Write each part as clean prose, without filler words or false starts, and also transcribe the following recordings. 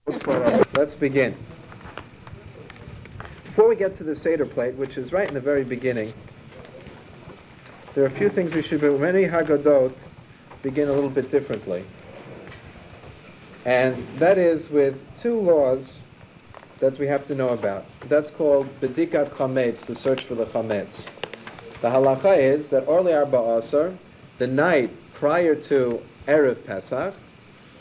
Let's begin. Before we get to the Seder plate, which is right in the very beginning, there are a few things we should do. Many Haggadot begin a little bit differently. And that is with two laws that we have to know about. That's called Bedikat Chametz, the search for the Chametz. The Halachah is that Orli Arba Asar, the night prior to Erev Pesach,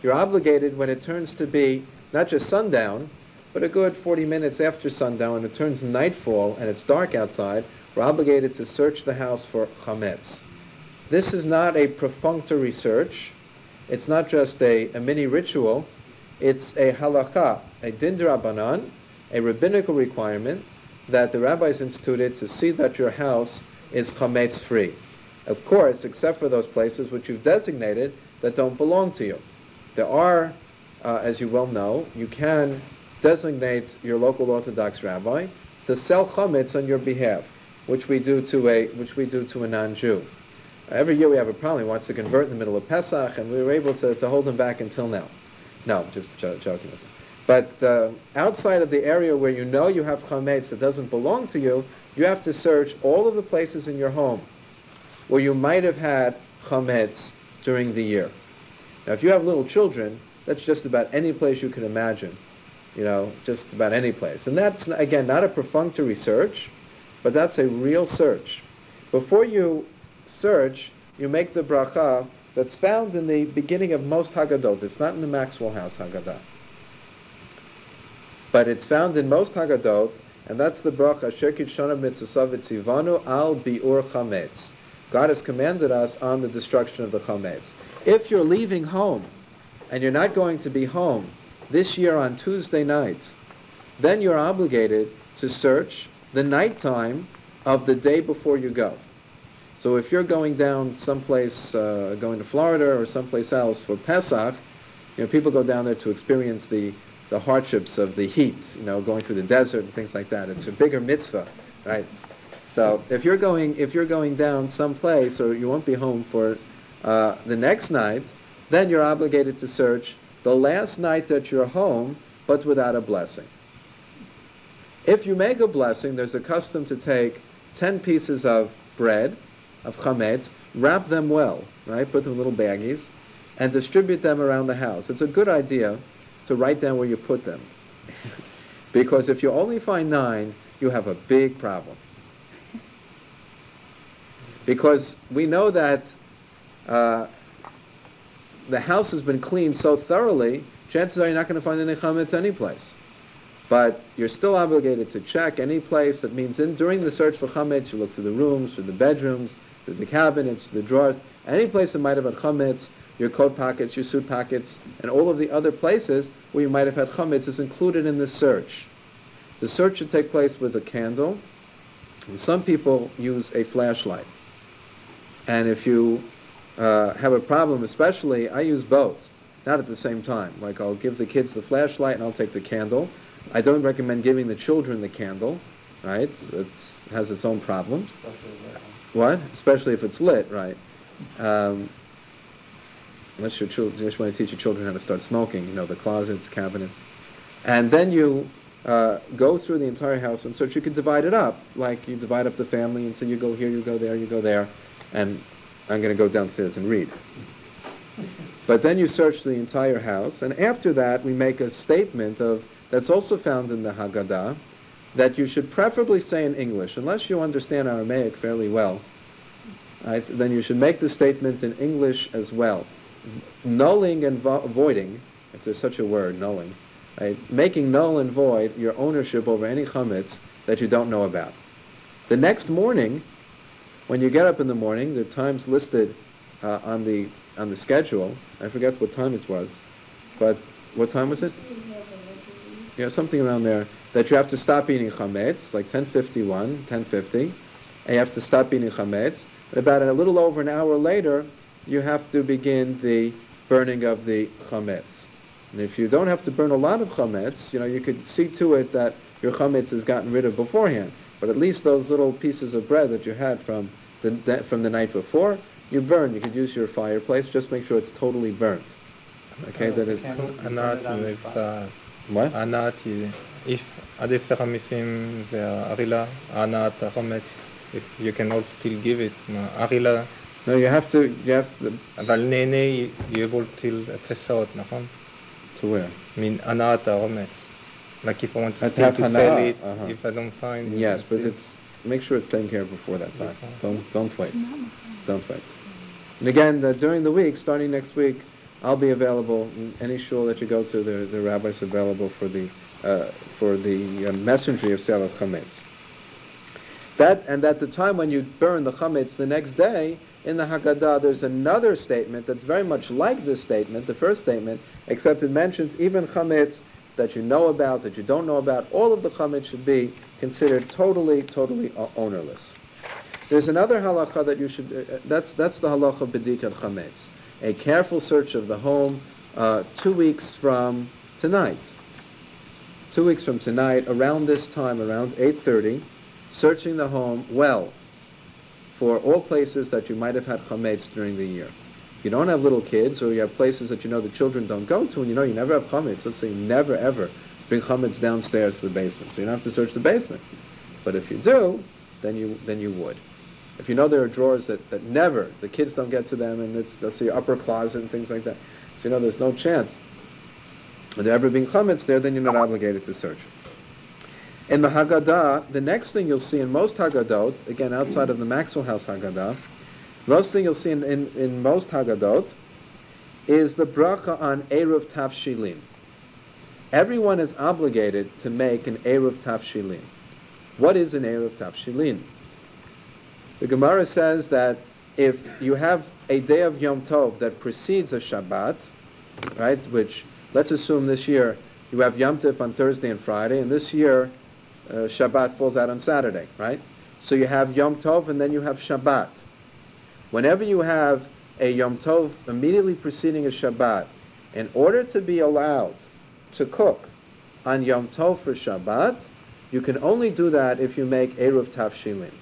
you're obligated when it turns to be not just sundown, but a good 40 minutes after sundown, when it turns nightfall and it's dark outside, we're obligated to search the house for chametz. This is not a perfunctory search. It's not just a mini ritual. It's a halachah, a din d'Rabbanan, a rabbinical requirement that the rabbis instituted to see that your house is chametz free. Of course, except for those places which you've designated that don't belong to you. There are, as you well know, you can designate your local Orthodox rabbi to sell chametz on your behalf, which we do to a non-Jew. Every year we have a problem. He wants to convert in the middle of Pesach, and we were able to hold him back until now. No, just joking with him. But outside of the area where you know you have chametz that doesn't belong to you, you have to search all of the places in your home where you might have had chametz during the year. Now, if you have little children, that's just about any place you can imagine. Just about any place. And that's, again, not a perfunctory search, but that's a real search. Before you search, you make the bracha that's found in the beginning of most Haggadot. It's not in the Maxwell House Haggadah. But it's found in most Haggadot, and that's the bracha, Asher Kitshana Mitzvah Tzivanu Al Bi'ur Chametz. God has commanded us on the destruction of the chametz. If you're leaving home, and you're not going to be home this year on Tuesday night, then you're obligated to search the nighttime of the day before you go. So if you're going down someplace, going to Florida or someplace else for Pesach, people go down there to experience the hardships of the heat, going through the desert and things like that. It's a bigger mitzvah, right? So if you're going down someplace, or you won't be home for the next night, then you're obligated to search the last night that you're home, but without a blessing. If you make a blessing, there's a custom to take 10 pieces of bread, of chametz, wrap them well, right? Put them in little baggies, and distribute them around the house. It's a good idea to write down where you put them. Because if you only find 9, you have a big problem. Because we know that the house has been cleaned so thoroughly, chances are you're not going to find any chametz anyplace. But you're still obligated to check any place. That means during the search for chametz, you look through the rooms, through the bedrooms, through the cabinets, the drawers, any place that might have had chametz, your coat pockets, your suit pockets, and all of the other places where you might have had chametz is included in the search. The search should take place with a candle, and some people use a flashlight. And if you have a problem, especially, I use both, not at the same time. Like, I'll give the kids the flashlight and I'll take the candle. I don't recommend giving the children the candle, right? It has its own problems. What? Especially if it's lit, right? Unless you just want to teach your children how to start smoking, the closets, cabinets. And then you go through the entire house and search. You can divide it up, like you divide up the family, and so you go here, you go there, you go there, and I'm going to go downstairs and read. But then you search the entire house, and after that we make a statement that's also found in the Haggadah, that you should preferably say in English. Unless you understand Aramaic fairly well, right, then you should make the statement in English as well. Nulling and voiding, if there's such a word, nulling, right, making null and void your ownership over any chametz that you don't know about. The next morning, when you get up in the morning, there are times listed on the schedule. I forget what time it was, but what time was it? Something around there. That you have to stop eating chametz, like 10:51, 10:50, and you have to stop eating chametz. And about a little over an hour later, you have to begin the burning of the chametz. And if you don't have to burn a lot of chametz, you could see to it that your chametz is gotten rid of beforehand. But at least those little pieces of bread that you had from the night before, you burn. You could use your fireplace. Just make sure it's totally burnt. Okay, that it. Anarchy is What? הנעת, if עד 10 המיסים זה הארילה, הנעת החומץ, if you can also still give it, הארילה, No, you have to, אבל נהנה you able till התסעות, נכון? to where? הנעת החומץ. Like if I want to Have to still have to hana, sell it, uh-huh. if I don't find it. Yes, but make sure it's taken care of before that time. Don't wait. Don't wait. And again, during the week, starting next week, I'll be available. Any shul that you go to, the rabbi's available for the messengry of Seder Chametz. And at the time when you burn the chametz the next day, in the Haggadah, there's another statement that's very much like this statement, the first statement, except it mentions even chametz that you know about, that you don't know about. All of the chametz should be considered totally ownerless. There's another halachah that you should, that's the halachah b'dikat chametz, a careful search of the home 2 weeks from tonight. 2 weeks from tonight, around this time, around 8:30, searching the home well for all places that you might have had chametz during the year. If you don't have little kids, or you have places that you know the children don't go to, and you know you never have chametz, let's say you never ever bring chametz downstairs to the basement, so you don't have to search the basement. But if you do, then you would. If you know there are drawers that never, the kids don't get to them, and it's, let's say, your upper closet and things like that, so you know there's no chance of there ever being chametz there, then you're not obligated to search it. In the Haggadah, the next thing you'll see in most Haggadot, again outside of the Maxwell House Haggadah, most thing you'll see in most Haggadot is the bracha on Eruv Tafshilin. Everyone is obligated to make an Eruv Tafshilin. What is an Eruv Tafshilin? The Gemara says that if you have a day of Yom Tov that precedes a Shabbat, right, which, let's assume this year you have Yom Tov on Thursday and Friday, and this year Shabbat falls out on Saturday, right? So you have Yom Tov and then you have Shabbat. Whenever you have a Yom Tov immediately preceding a Shabbat, in order to be allowed to cook on Yom Tov for Shabbat, you can only do that if you make Eruv Tafshilin.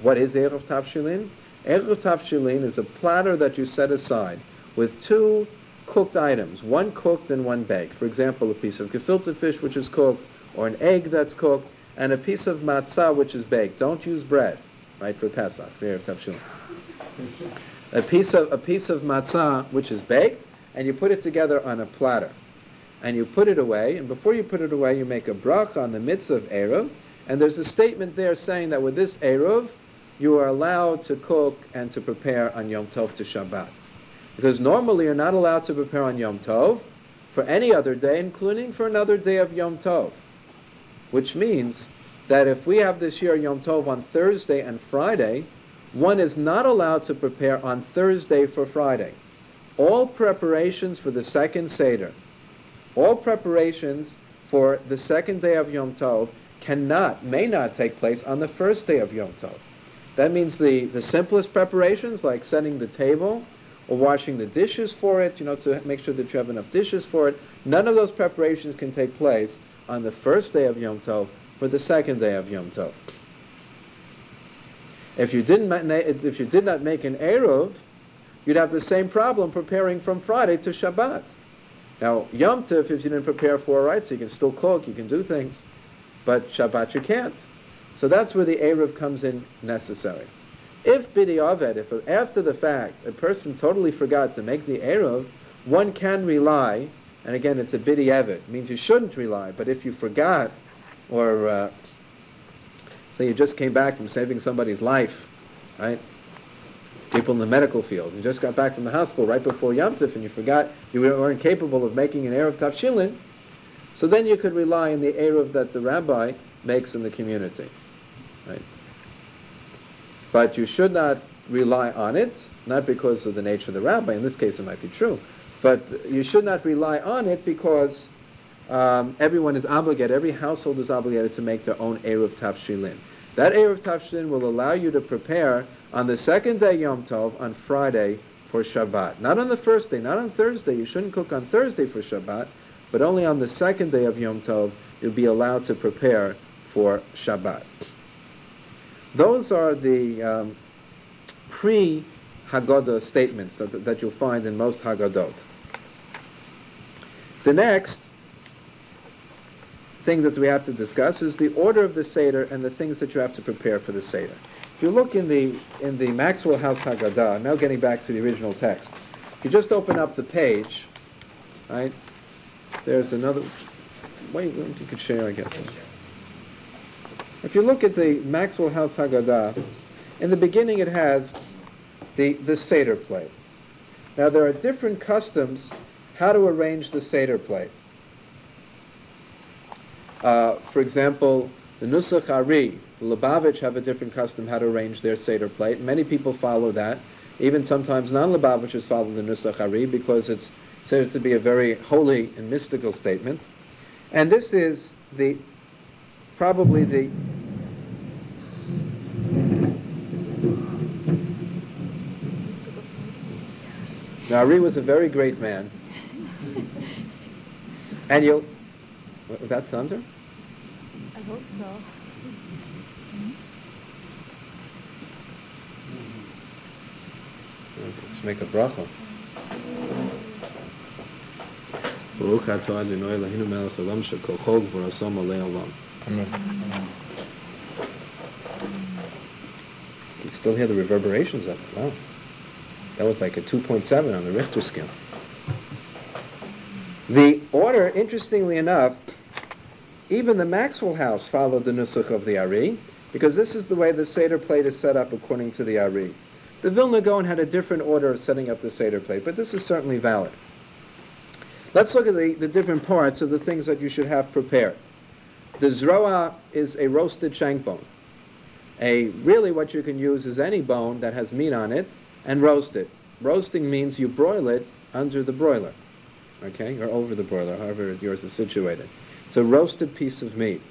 What is Eruv Tafshilin? Eruv Tafshilin is a platter that you set aside with 2 cooked items, one cooked and one baked. For example, a piece of gefilte fish which is cooked, or an egg that's cooked, and a piece of matzah which is baked. Don't use bread, right, for Pesach, for Erev Tafshilin. A piece of matzah which is baked, and you put it together on a platter. And you put it away, and before you put it away, you make a bracha on the mitzvah of Eruv, and there's a statement there saying that with this Eruv, you are allowed to cook and to prepare on Yom Tov to Shabbat. Because normally you're not allowed to prepare on Yom Tov for any other day, including for another day of Yom Tov. Which means that if we have this year Yom Tov on Thursday and Friday, one is not allowed to prepare on Thursday for Friday. All preparations for the second Seder, all preparations for the second day of Yom Tov may not take place on the first day of Yom Tov. That means the simplest preparations, like setting the table or washing the dishes for it, to make sure that you have enough dishes for it, none of those preparations can take place on the first day of Yom Tov for the second day of Yom Tov. If you did not make an Eruv, you'd have the same problem preparing from Friday to Shabbat. Now, Yom Tov, if you didn't prepare for, right, so you can still cook, you can do things, but Shabbat you can't. So that's where the Eruv comes in necessary. If b'diavad, if after the fact a person totally forgot to make the Eruv, one can rely, and again it's a b'diavad, means you shouldn't rely, but if you forgot, or say you just came back from saving somebody's life, right? People in the medical field, you just got back from the hospital right before Yom Tov and you forgot, you weren't capable of making an Eruv Tafshilin, so then you could rely on the Eruv that the rabbi makes in the community, right? But you should not rely on it, not because of the nature of the rabbi, in this case it might be true, but you should not rely on it because everyone is obligated, every household is obligated to make their own Eruv Tafshilin. That Eruv Tafshilin will allow you to prepare on the second day Yom Tov, on Friday, for Shabbat. Not on the first day, not on Thursday. You shouldn't cook on Thursday for Shabbat, but only on the second day of Yom Tov you'll be allowed to prepare for Shabbat. Those are the pre-Haggadah statements that you'll find in most Haggadot. The next thing that we have to discuss is the order of the Seder and the things that you have to prepare for the Seder. If you look in the Maxwell House Haggadah, now getting back to the original text, if you just open up the page, right, there's another, wait, you could share, I guess. If you look at the Maxwell House Haggadah, in the beginning it has the Seder plate. Now there are different customs how to arrange the Seder plate. For example, the Nusach Ari, the Lubavitch have a different custom how to arrange their Seder plate. Many people follow that. Even sometimes non-Lubavitchers follow the Nusach Ari because it's said to be a very holy and mystical statement. And this is probably the Now, Ari was a very great man. And was that thunder? I hope so. Let's make a bracha. Baruch atah Adonai Eloheinu melech haolam shekol chol v'raso malei olam. Amen. You can still hear the reverberations of it. Wow. That was like a 2.7 on the Richter scale. The order, interestingly enough, even the Maxwell House followed the Nusach of the Ari, because this is the way the Seder plate is set up according to the Ari. The Vilna Gaon had a different order of setting up the Seder plate, but this is certainly valid. Let's look at the different parts of the things that you should have prepared. The Zroa is a roasted shank bone. Really what you can use is any bone that has meat on it, and roast it. Roasting means you broil it under the broiler, okay, or over the broiler, however yours is situated. It's a roasted piece of meat.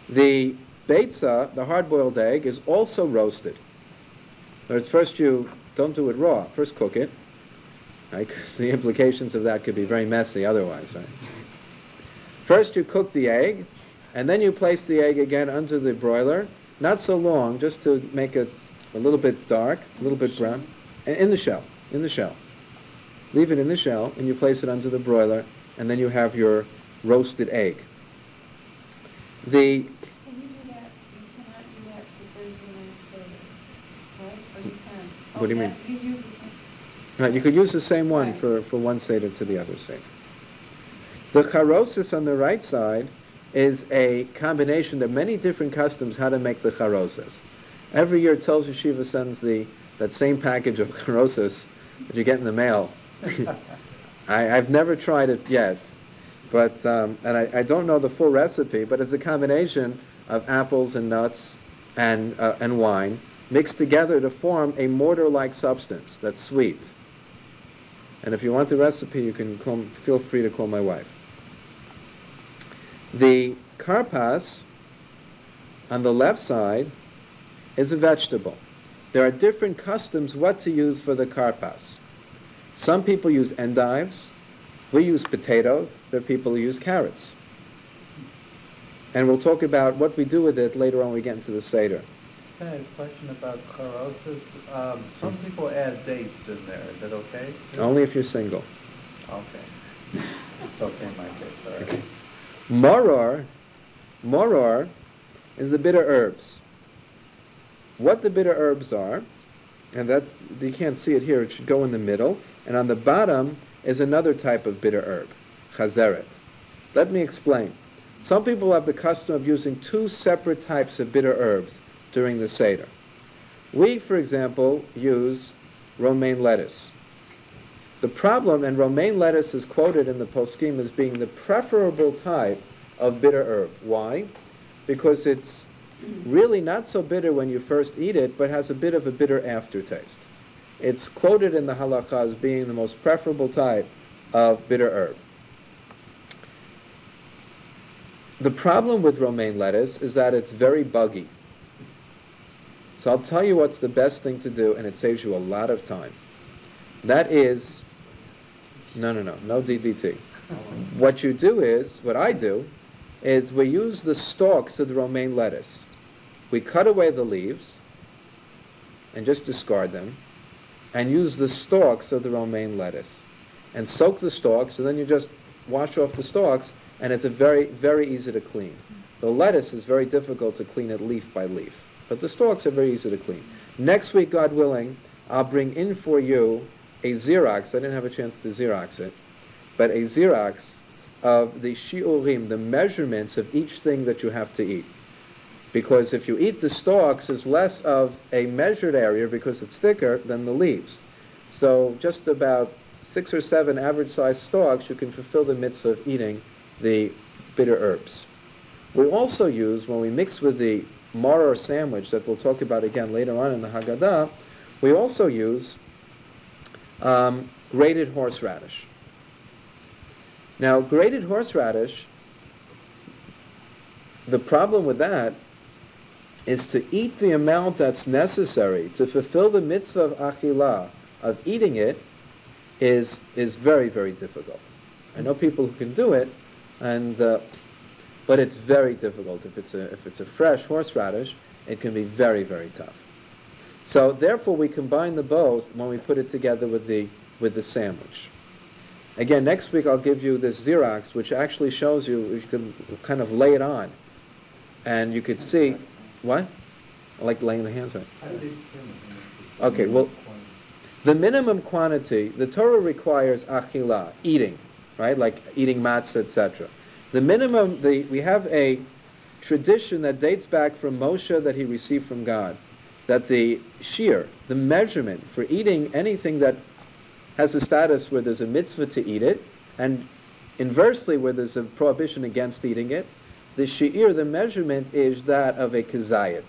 The beitza, the hard-boiled egg, is also roasted. Whereas first you don't do it raw. First cook it, right? 'Cause the implications of that could be very messy otherwise, right? First you cook the egg, and then you place the egg again under the broiler, not so long, just to make it a little bit dark, a little bit brown, in the shell. Leave it in the shell, and you place it under the broiler, and then you have your roasted egg. Can you do that? You cannot do that for Thursday night Seder, right? Or you can? What do you mean? You use the same. Right, you could use the same one Right. for one Seder to the other Seder. The charosis on the right side is a combination of many different customs how to make the charosis. Every year Tel Yeshiva sends that same package of charosis that you get in the mail. I've never tried it yet, but and I don't know the full recipe, but it's a combination of apples and nuts and wine mixed together to form a mortar-like substance that's sweet. And if you want the recipe, you can feel free to call my wife. The karpas on the left side is a vegetable. There are different customs what to use for the karpas. Some people use endives. We use potatoes. There are people who use carrots. And we'll talk about what we do with it later on when we get into the Seder. I have a question about charosis. Some people add dates in there. Is it okay? Only if you're single. Okay. It's okay in my case. All right. Moror is the bitter herbs. What the bitter herbs are, and that you can't see it here, it should go in the middle, and on the bottom is another type of bitter herb, chazeret. Let me explain. Some people have the custom of using two separate types of bitter herbs during the Seder. We, for example, use romaine lettuce. The problem, and romaine lettuce is quoted in the poskim as being the preferable type of bitter herb. Why? Because it's really not so bitter when you first eat it, but has a bit of a bitter aftertaste. It's quoted in the Halachah as being the most preferable type of bitter herb. The problem with romaine lettuce is that it's very buggy. So I'll tell you what's the best thing to do, and it saves you a lot of time. That is, no DDT. What I do, is we use the stalks of the romaine lettuce. We cut away the leaves and just discard them and use the stalks of the romaine lettuce and soak the stalks, and then you just wash off the stalks and it's a very, very easy to clean. The lettuce is very difficult to clean it leaf by leaf, but the stalks are very easy to clean. Next week, God willing, I'll bring in for you a Xerox. I didn't have a chance to Xerox it, but a Xerox of the shiurim, the measurements of each thing that you have to eat. Because if you eat the stalks, there's less of a measured area because it's thicker than the leaves. So just about 6 or 7 average-sized stalks, you can fulfill the mitzvah of eating the bitter herbs. We also use, when we mix with the maror sandwich that we'll talk about again later on in the Haggadah, we also use grated horseradish. Now, grated horseradish, the problem with that is to eat the amount that's necessary to fulfill the mitzvah of achilah, of eating it, is very, very difficult. I know people who can do it, but it's very difficult. If it's a fresh horseradish, it can be very, very tough. So therefore, we combine the both when we put it together with the sandwich. Again, next week I'll give you this Xerox, which actually shows you can kind of lay it on, and you could see what. I like laying the hands on it. Okay, well, the minimum quantity, the Torah requires achilah, eating, right? Like eating matzah, etc. The minimum, we have a tradition that dates back from Moshe that he received from God, that the shear, the measurement for eating anything that has a status where there's a mitzvah to eat it, and inversely where there's a prohibition against eating it, the she'ir, the measurement, is that of a kazayat.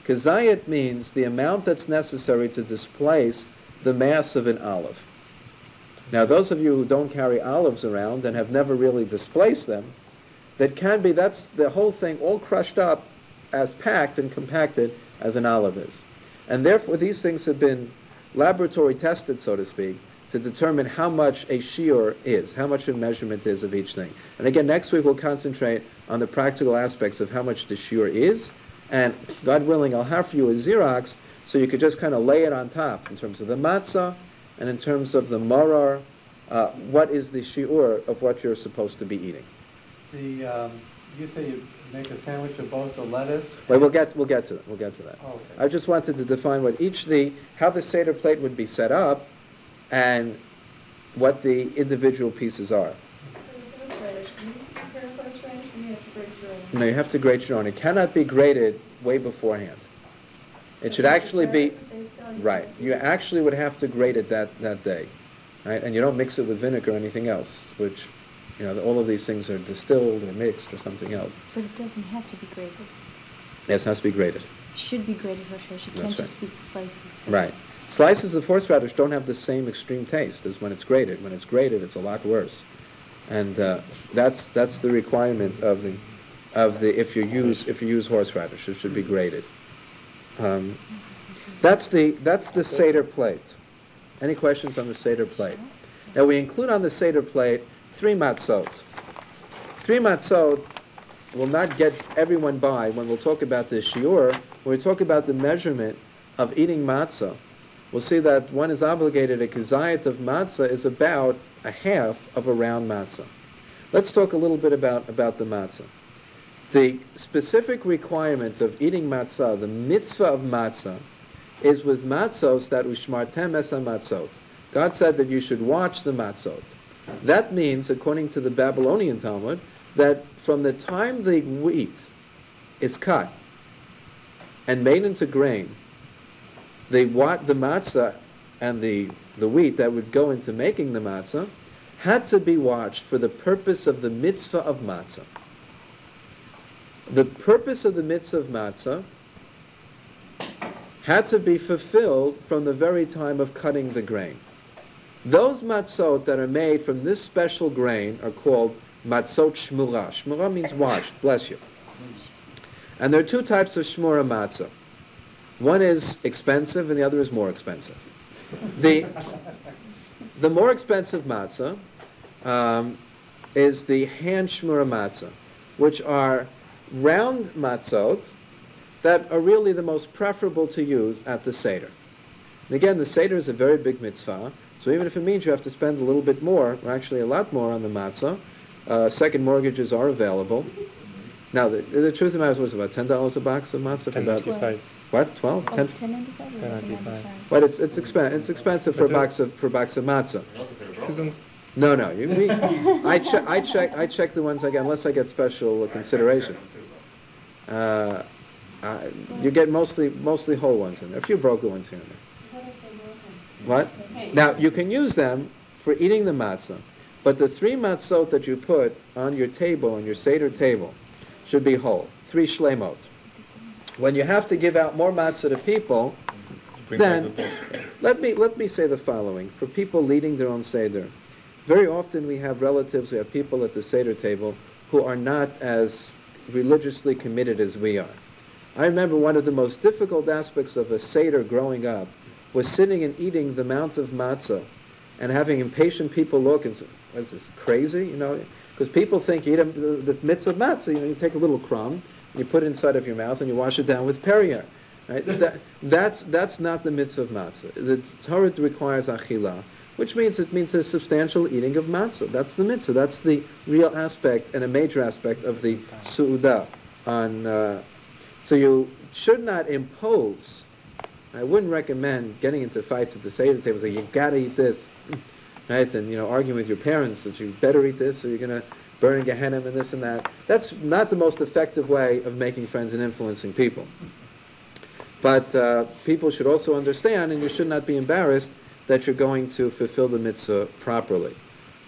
Kazayat means the amount that's necessary to displace the mass of an olive. Now, those of you who don't carry olives around and have never really displaced them, that's the whole thing all crushed up as packed and compacted as an olive is. And therefore, these things have been laboratory tested, so to speak, to determine how much a shiur is, how much a measurement is of each thing. And again, next week we'll concentrate on the practical aspects of how much the shiur is, and God willing, I'll have for you a Xerox so you could just kind of lay it on top in terms of the matzah and in terms of the maror, what is the shiur of what you're supposed to be eating. You say you make a sandwich of both the lettuce? Well, we'll get to that. We'll get to that. Oh, okay. I just wanted to define what how the Seder plate would be set up, and what the individual pieces are. No, you have to grate your own. It cannot be grated way beforehand. It should actually be right. You actually would have to grate it that day, right? And you don't mix it with vinegar or anything else, which, all of these things are distilled or mixed or something else. But it doesn't have to be grated. Yes, it has to be grated. It should be grated horseradish. It can't just be slices. Right. Slices of horseradish don't have the same extreme taste as when it's grated. When it's grated, it's a lot worse. And that's the requirement of the if you use horseradish, it should be grated. That's the Seder plate. Any questions on the Seder plate? Now we include on the Seder plate 3 matzot. 3 matzot will not get everyone by when we'll talk about the shiur. When we talk about the measurement of eating matzah, we'll see that one is obligated, a kazayat of matzah is about a half of a round matzah. Let's talk a little bit about the matzah. The specific requirement of eating matzah, the mitzvah of matzah, is with matzos that ushmartem es matzot. God said that you should watch the matzot. That means, according to the Babylonian Talmud, that from the time the wheat is cut and made into grain, the matzah and the wheat that would go into making the matzah had to be watched for the purpose of the mitzvah of matzah. The purpose of the mitzvah of matzah had to be fulfilled from the very time of cutting the grain. Those matzot that are made from this special grain are called matzot shmura. Shmura means washed, bless you. And there are 2 types of shmura matzah. One is expensive and the other is more expensive. The more expensive matzah is the hand shmura matzah, which are round matzot that are really the most preferable to use at the Seder. And again, the Seder is a very big mitzvah, so even if it means you have to spend a little bit more, or actually a lot more on the matzah, Second mortgages are available. Now, the truth of the matter was about $10 a box of matzah. For about 10.95. what? 12? Oh, 10? 10.95 or 10.95. But it's expensive for a box of matzah. Student, No. I check the ones I get unless I get special consideration. You get mostly whole ones in there. A few broken ones here and there. What? Now you can use them for eating the matzah, but the 3 matzot that you put on your table, on your Seder table, should be whole. 3 shlemot. When you have to give out more matzah to people, then let me say the following: for people leading their own Seder, very often we have relatives, we have people at the Seder table who are not as religiously committed as we are. I remember one of the most difficult aspects of a Seder growing up was sitting and eating the amount of matzah and having impatient people look and say, "What is this, crazy?" Because people think you eat the mitzvah of matzah, you take a little crumb, you put it inside of your mouth and you wash it down with Perrier. Right? That's not the mitzvah of matzah. The Torah requires achilah, which means a substantial eating of matzah. That's the mitzvah. That's the real aspect and a major aspect of the su'udah. So you should not impose. I wouldn't recommend getting into fights at the Seder table. Say, you got to eat this, right? And arguing with your parents that you better eat this, or you're going to burn in Gehenna and this and that. That's not the most effective way of making friends and influencing people. But people should also understand, and you should not be embarrassed that you're going to fulfill the mitzvah properly,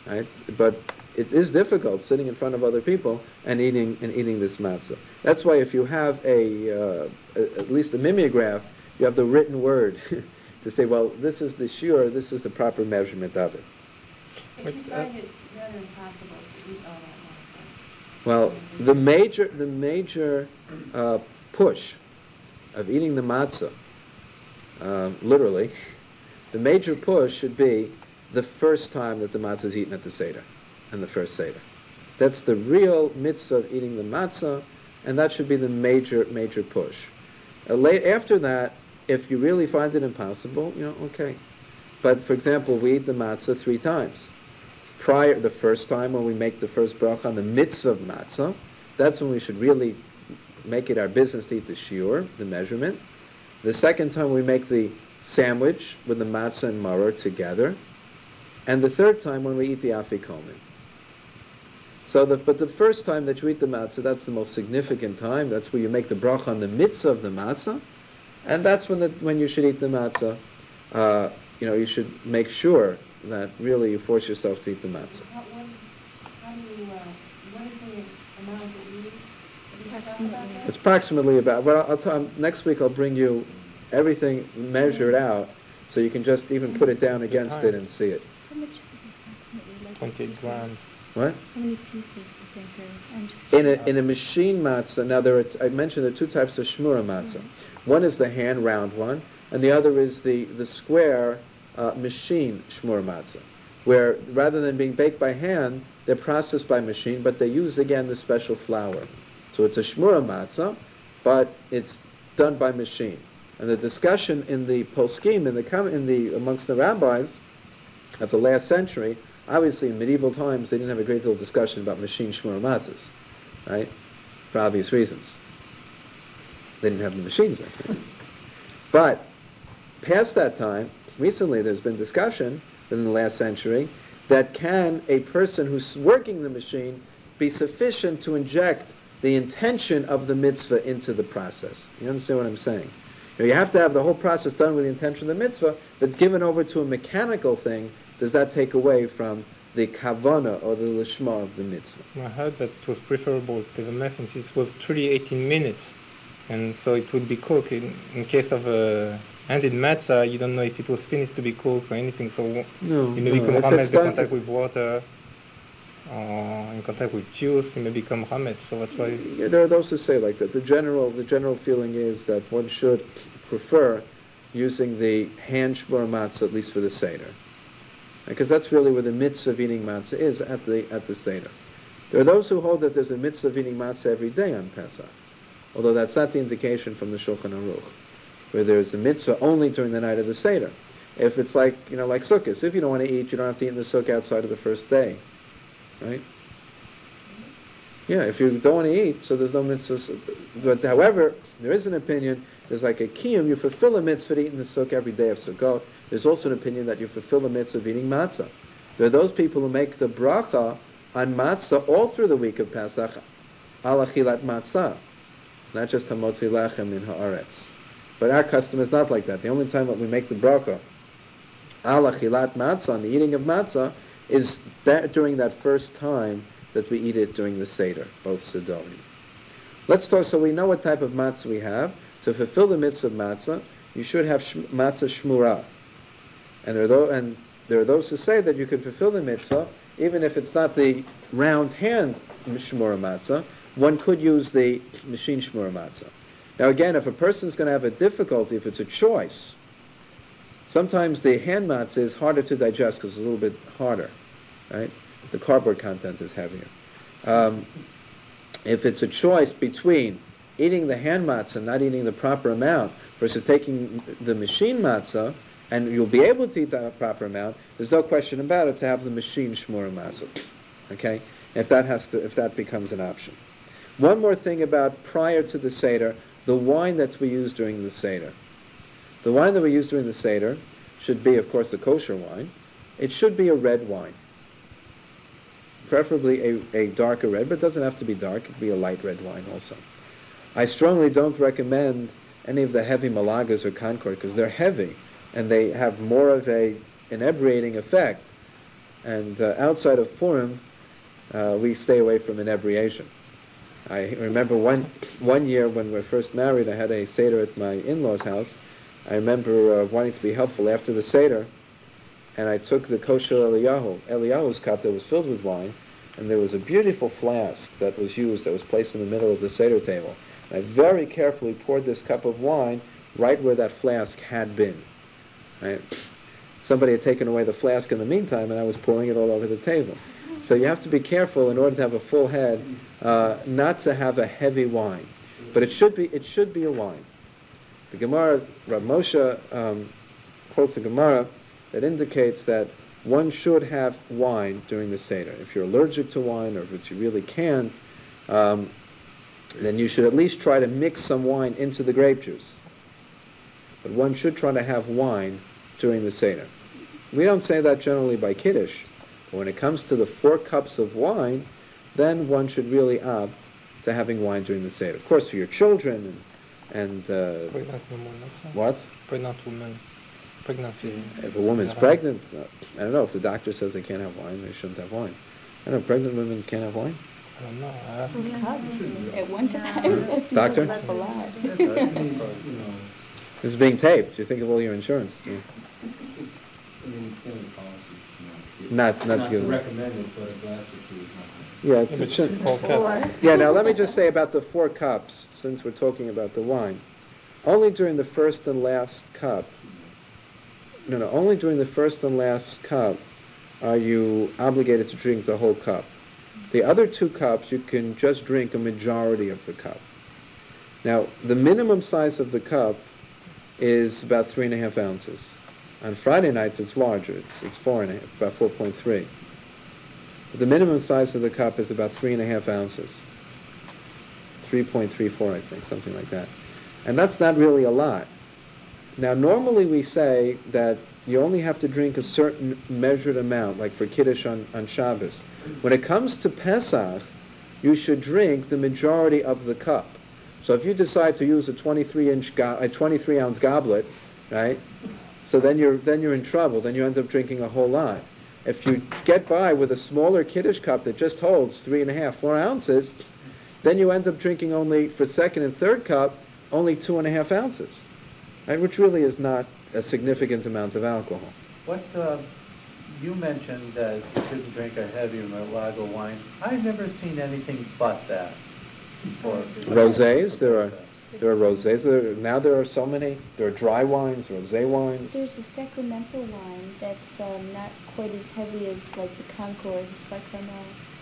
right? But it is difficult sitting in front of other people and eating this matzah. That's why if you have at least a mimeograph, you have the written word to say, well, this is the shiur, this is the proper measurement of it. If you find it rather impossible to eat all that matzah. Well, the major push of eating the matzah, literally, the major push should be the first time that the matzah is eaten at the Seder, and the first Seder. That's the real mitzvah of eating the matzah, and that should be the major push. After that, if you really find it impossible, okay. But for example, we eat the matzah 3 times. The first time when we make the first bracha on the mitzvah of matzah, that's when we should really make it our business to eat the shiur, the measurement. The second time we make the sandwich with the matzah and maror together. And the third time when we eat the afikomen. But the first time that you eat the matzah, that's the most significant time. That's where you make the bracha on the mitzvah of the matzah. And that's when you should eat the matzah. You should make sure that really you force yourself to eat the matzah. What is the amount that you eat? Approximately. It's approximately about, well, I'll tell next week I'll bring you everything measured out so you can just even put it down against it and see it. How much is it approximately? Like 28 grams. What? How many pieces do you think I'm just curious. In a machine matzah, now I mentioned there are 2 types of shmura matzah. One is the hand round one, and the other is the square machine shmura matzah, where rather than being baked by hand, they're processed by machine, but they use again the special flour. So it's a shmura matzah, but it's done by machine. And the discussion in the poskim, amongst the rabbis of the last century, obviously in medieval times they didn't have a great deal of discussion about machine shmura matzahs, right? For obvious reasons. They didn't have the machines then. But past that time, recently there's been discussion within the last century that can a person who's working the machine be sufficient to inject the intention of the mitzvah into the process. You understand what I'm saying? You have to have the whole process done with the intention of the mitzvah. That's given over to a mechanical thing. Does that take away from the kavanah or the lishma of the mitzvah? I heard that it was preferable to the message. It was truly 18 minutes, and so it would be cooked. In case of a handed matzah, you don't know if it was finished to be cooked or anything. So you may become hametz in contact with water, or in contact with juice, you may become hametz. So that's why. Yeah, there are those who say like that. The general feeling is that one should prefer using the hand shmur matzah, at least for the Seder, because that's really where the mitzvah of eating matzah is at the Seder. There are those who hold that there's a mitzvah of eating matzah every day on Pesach, although that's not the indication from the Shulchan Aruch, where there's a mitzvah only during the night of the Seder. If it's like Sukkot, if you don't want to eat, you don't have to eat in the sukkah outside of the first day, right? Yeah, if you don't want to eat, so there's no mitzvah. But however, there is an opinion, there's like a kiyum, you fulfill a mitzvah to eat in the sukkah every day of Sukkot. There's also an opinion that you fulfill the mitzvah of eating matzah. There are those people who make the bracha on matzah all through the week of Pesach, ala chilat matzah, not just hamotzi lechem in haaretz. But our custom is not like that. The only time that we make the bracha ala chilat matzah, on the eating of matzah, is that during that first time that we eat it during the Seder, both Sedorim. Let's talk, so we know what type of matzah we have. To fulfill the mitzvah of matzah, you should have matzah shmura. And there are those who say that you can fulfill the mitzvah, even if it's not the round hand shmura matzah, one could use the machine shmura matzah. Now again, if a person's going to have a difficulty, if it's a choice, sometimes the hand matzah is harder to digest because it's a little bit harder, right? The cardboard content is heavier. If it's a choice between eating the hand matzah and not eating the proper amount versus taking the machine matzah, and you'll be able to eat that proper amount, there's no question about it to have the machine shmura matzah. Okay? If that becomes an option. One more thing about prior to the Seder, the wine that we use during the Seder. The wine that we use during the Seder should be, of course, a kosher wine. It should be a red wine. Preferably a darker red, but it doesn't have to be dark. It could be a light red wine also. I strongly don't recommend any of the heavy Malagas or Concord because they're heavy and they have more of an inebriating effect. And outside of Purim, we stay away from inebriation. I remember one year when we were first married, I had a Seder at my in-laws' house. I remember wanting to be helpful after the Seder, and I took the kosher Eliyahu's cup that was filled with wine, and there was a beautiful flask that was used, that was placed in the middle of the Seder table. And I very carefully poured this cup of wine right where that flask had been. Right? Somebody had taken away the flask in the meantime, and I was pouring it all over the table. So you have to be careful in order to have a full head, not to have a heavy wine. But it should be a wine. The Gemara, Rabbi Moshe quotes a Gemara that indicates that one should have wine during the Seder. If you're allergic to wine, or if you really can't, then you should at least try to mix some wine into the grape juice. But one should try to have wine during the Seder. We don't say that generally by Kiddush. But when it comes to the 4 cups of wine, then one should really opt to having wine during the Seder. Of course, for your children and what? Pregnant women. Pregnancy. If a woman's pregnant, I don't know, if the doctor says they can't have wine, they shouldn't have wine. I don't know, pregnant women can't have wine? I don't know. I asked Cups at one time. Doctor? That's a lot. This is being taped. You think of all your insurance. Yeah. Not to give recommended, but a glass or two is not. Yeah, it should. Yeah, now let me just say about the 4 cups, since we're talking about the wine. Only during the first and last cup, only during the first and last cup are you obligated to drink the whole cup. The other 2 cups, you can just drink a majority of the cup. Now, the minimum size of the cup is about 3.5 ounces. On Friday nights, it's larger. It's 4.5, about 4.3. The minimum size of the cup is about 3.5 ounces. 3.34, I think, something like that. And that's not really a lot. Now, normally we say that you only have to drink a certain measured amount, like for Kiddush on Shabbos. When it comes to Pesach, you should drink the majority of the cup. So if you decide to use a 23-ounce goblet, right? So then you're in trouble. Then you end up drinking a whole lot. If you get by with a smaller Kiddush cup that just holds 3.5, 4 ounces, then you end up drinking only, for second and third cup, only 2.5 ounces, right? Which really is not a significant amount of alcohol. You mentioned that you shouldn't drink a heavy Malaga wine. I've never seen anything but that. Rosés, there are rosés. Now there are so many. There are dry wines, rosé wines. There's a sacramental wine that's not quite as heavy as like the Concord, the Spike Carmel.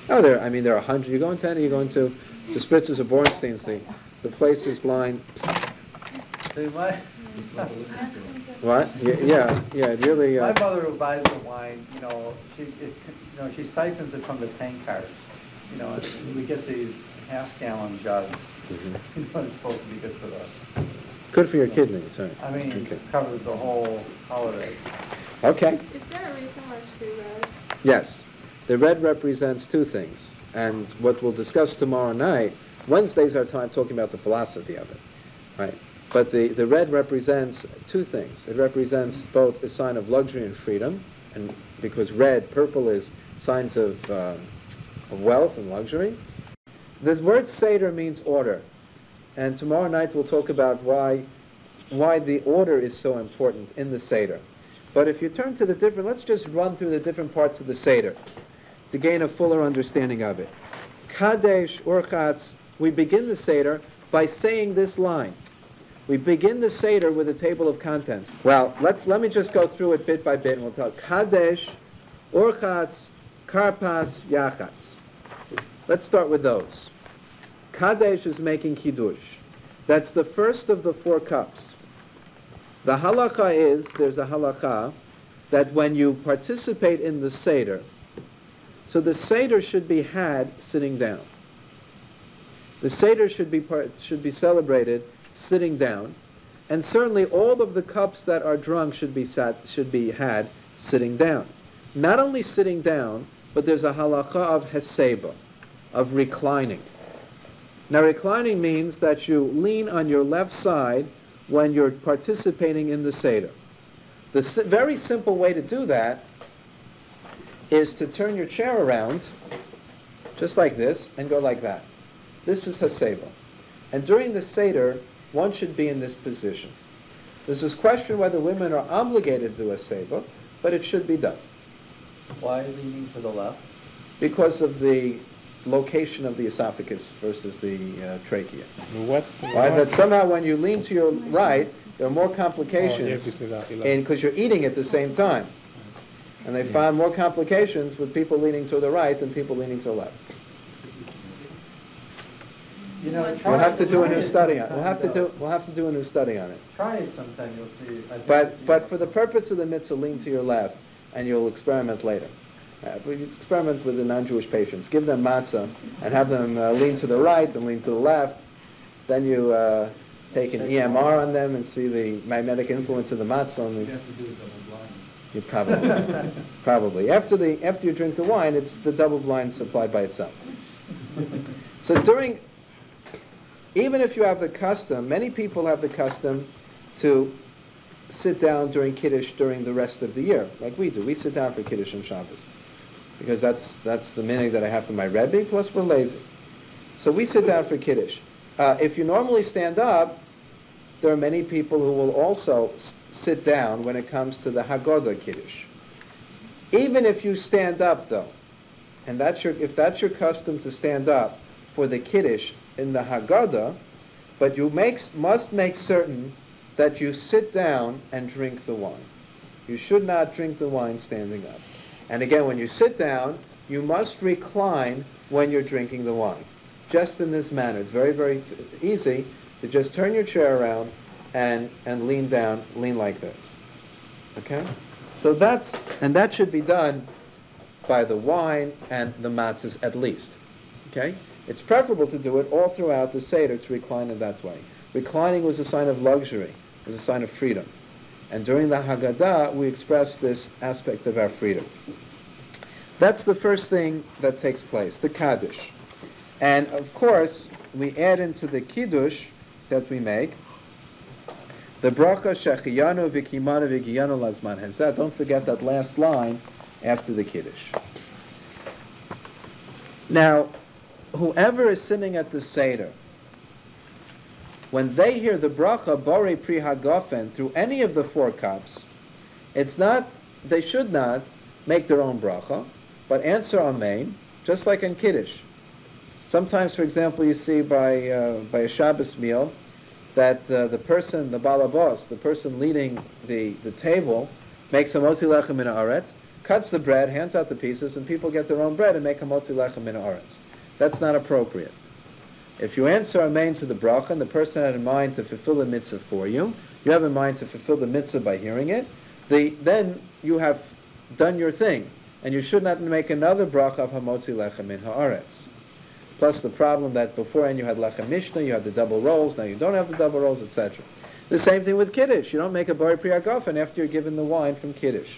Oh, there are 100. You go into any, you go into the Spritzers of Bornstein's, the place is lined. See, What? Yeah, it really. My mother who buys the wine, she siphons it from the tank cars. you know, we get these half-gallon jugs. Mhm. You know, it's supposed to be good for us. Good for your kidneys, right? I mean, Okay. it covers the whole holiday. Okay. Is there a reason why it should be red? Yes. The red represents two things. And what we'll discuss tomorrow night, Wednesday's our time talking about the philosophy of it, right? But the red represents two things. It represents both a sign of luxury and freedom, and because red, purple is signs of wealth and luxury. The word Seder means order. And tomorrow night we'll talk about why the order is so important in the Seder. But if you turn to the different, let's just run through the different parts of the Seder to gain a fuller understanding of it. Kadesh, Urchatz, we begin the Seder by saying this line. We begin the Seder with a table of contents. Well, let me just go through it bit by bit, and we'll talk. Kadesh, Urchatz, Karpas, Yachatz. Let's start with those. Kadesh is making Kiddush. That's the first of the 4 cups. The Halachah is, there's a Halachah, that when you participate in the Seder, so the Seder should be had sitting down. The Seder should be celebrated sitting down, and certainly all of the cups that are drunk should be had sitting down. Not only sitting down, but there's a halakha of heseba, of reclining. Now reclining means that you lean on your left side when you're participating in the Seder. The very simple way to do that is to turn your chair around, just like this, and go like that. This is Haseba. And during the Seder, one should be in this position. There's this question whether women are obligated to do a Haseba, but it should be done. Why leaning to the left? Because of the location of the esophagus versus the trachea. What? Right? That somehow when you lean to your right, there are more complications because you're eating at the same time. And they found more complications with people leaning to the right than people leaning to the left. You know, We'll have to do a new study on it. We'll have to do a new study on it. Try it sometime, you'll see. But for the purpose of the mitzvah, lean to your left, and you'll experiment later. We experiment with the non-Jewish patients. Give them matzah and have them lean to the right and lean to the left. Then you take an EMR on them and see the magnetic influence of the matzah on the. You have to do it double blind. You probably. After you drink the wine, it's the double blind supplied by itself. So even if you have the custom, many people have the custom to sit down during Kiddush during the rest of the year, like we do. We sit down for Kiddush on Shabbos, because that's the minhag that I have from my Rabbi, plus we're lazy. So we sit down for Kiddush. If you normally stand up, there are many people who will also sit down when it comes to the Haggadah Kiddush. Even if you stand up, though, and if that's your custom to stand up for the Kiddush in the Haggadah, but you must make certain that you sit down and drink the wine. You should not drink the wine standing up. And again, when you sit down, you must recline when you're drinking the wine. Just in this manner. It's very, very easy to just turn your chair around and lean down, lean like this. Okay? So that should be done by the wine and the matzahs at least. Okay? It's preferable to do it all throughout the Seder, to recline in that way. Reclining was a sign of luxury, was a sign of freedom. And during the Haggadah, we express this aspect of our freedom. That's the first thing that takes place, the Kaddish. And of course, we add into the Kiddush that we make the bracha shechiyanu v'kimanu v'giyanu lazman hazeh. Don't forget that last line after the Kiddush. Now, whoever is sitting at the Seder, when they hear the bracha borei pri hagofen through any of the 4 cups, they should not make their own bracha, but answer amen, just like in Kiddush. Sometimes, for example, you see by a Shabbos meal that the person, the balabos, the person leading the table, makes a motzi lechem min haaretz, cuts the bread, hands out the pieces, and people get their own bread and make a motzi lechem min haaretz. That's not appropriate. If you answer amen to the bracha, and the person had in mind to fulfill the mitzvah for you, you have in mind to fulfill the mitzvah by hearing it, then you have done your thing, and you should not make another bracha of hamotzi lechem min haaretz. Plus the problem that beforehand you had lechem mishnah, you had the double rolls, now you don't have the double rolls, etc. The same thing with Kiddush. You don't make a bari pri hagafen after you're given the wine from Kiddush.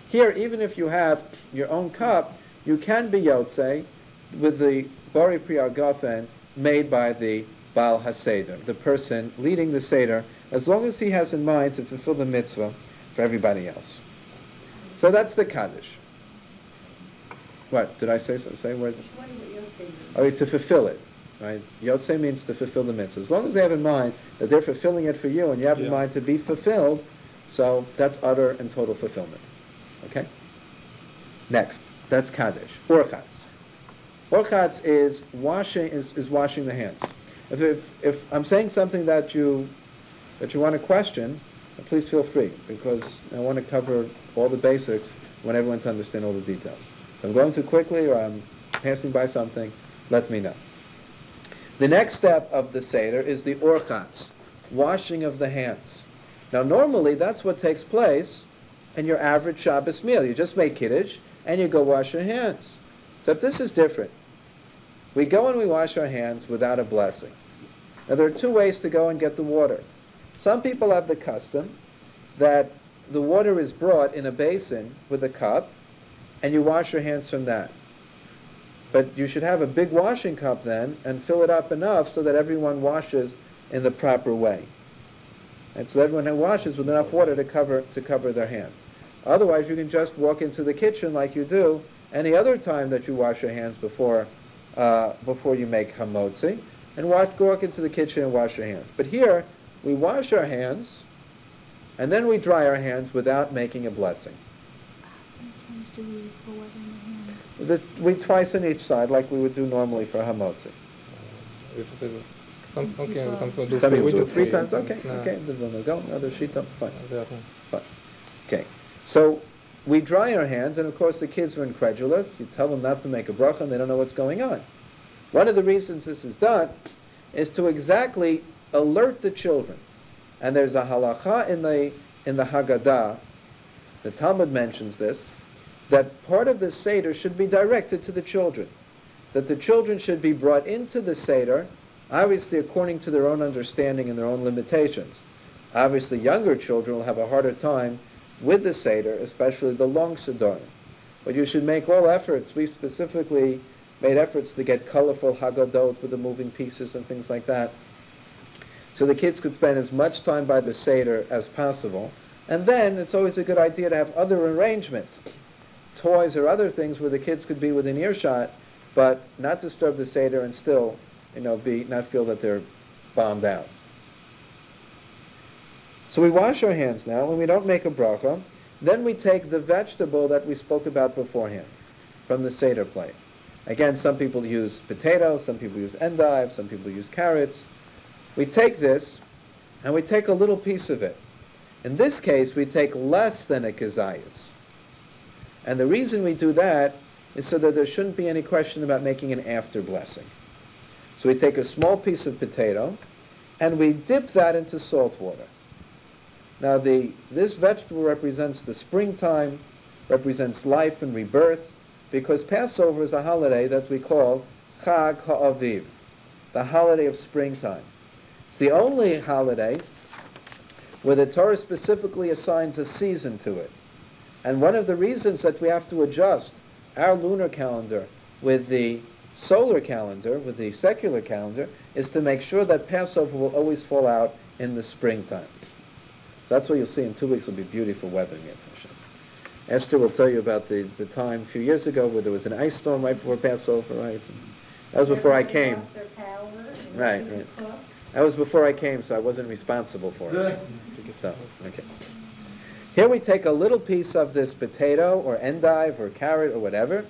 Here, even if you have your own cup, you can be Yotzei with the bari pri hagafen made by the Baal HaSeder, the person leading the Seder, as long as he has in mind to fulfill the mitzvah for everybody else. So that's the Kaddish. What? Did I say so? Say where? Oh, to fulfill it. Right? Yotzei means to fulfill the mitzvah. As long as they have in mind that they're fulfilling it for you and you have in mind to be fulfilled, so that's utter and total fulfillment. Okay? Next. That's Kaddish. Orchatz. Orchatz is washing the hands. If I'm saying something that you want to question, please feel free, because I want to cover all the basics. I want everyone to understand all the details. So I'm going too quickly or I'm passing by something, let me know. The next step of the Seder is the orchatz, washing of the hands. Now normally that's what takes place in your average Shabbos meal. You just make Kiddush and you go wash your hands. Except this is different. We go and we wash our hands without a blessing. Now there are two ways to go and get the water. Some people have the custom that the water is brought in a basin with a cup and you wash your hands from that. But you should have a big washing cup then and fill it up enough so that everyone washes in the proper way. And so everyone washes with enough water to cover their hands. Otherwise you can just walk into the kitchen like you do any other time that you wash your hands before you make hamotzi, and walk into the kitchen and wash your hands. But here, we wash our hands, and then we dry our hands without making a blessing. How many times do we pour water in the hands? We twice on each side, like we would do normally for hamotzi. Some people do Some people do three 3 times. Okay, no. okay. There's one go. Another sheet up. Fine. Okay. So we dry our hands, and of course the kids are incredulous. You tell them not to make a bracha, and they don't know what's going on. One of the reasons this is done is to exactly alert the children. And there's a halachah in the Haggadah, the Talmud mentions this, that part of the Seder should be directed to the children. That the children should be brought into the Seder, obviously according to their own understanding and their own limitations. Obviously younger children will have a harder time with the Seder, especially the long Sederim. But you should make all efforts. We specifically made efforts to get colorful Haggadot with the moving pieces and things like that, so the kids could spend as much time by the Seder as possible. And then it's always a good idea to have other arrangements, toys or other things where the kids could be within earshot, but not disturb the Seder and still, not feel that they're bombed out. So we wash our hands now, and we don't make a bracha. Then we take the vegetable that we spoke about beforehand from the Seder plate. Again, some people use potatoes, some people use endive, some people use carrots. We take this, and we take a little piece of it. In this case, we take less than a kazayas. And the reason we do that is so that there shouldn't be any question about making an after blessing. So we take a small piece of potato, and we dip that into salt water. Now this vegetable represents the springtime, represents life and rebirth, because Passover is a holiday that we call Chag HaAviv, the holiday of springtime. It's the only holiday where the Torah specifically assigns a season to it. And one of the reasons that we have to adjust our lunar calendar with the solar calendar, with the secular calendar, is to make sure that Passover will always fall out in the springtime. So that's what you'll see in 2 weeks will be beautiful weather in Yom. Esther will tell you about the time a few years ago where there was an ice storm right before Passover, right? That was before I came. Right. That was before I came, so I wasn't responsible for it. So, okay. Here we take a little piece of this potato or endive or carrot or whatever,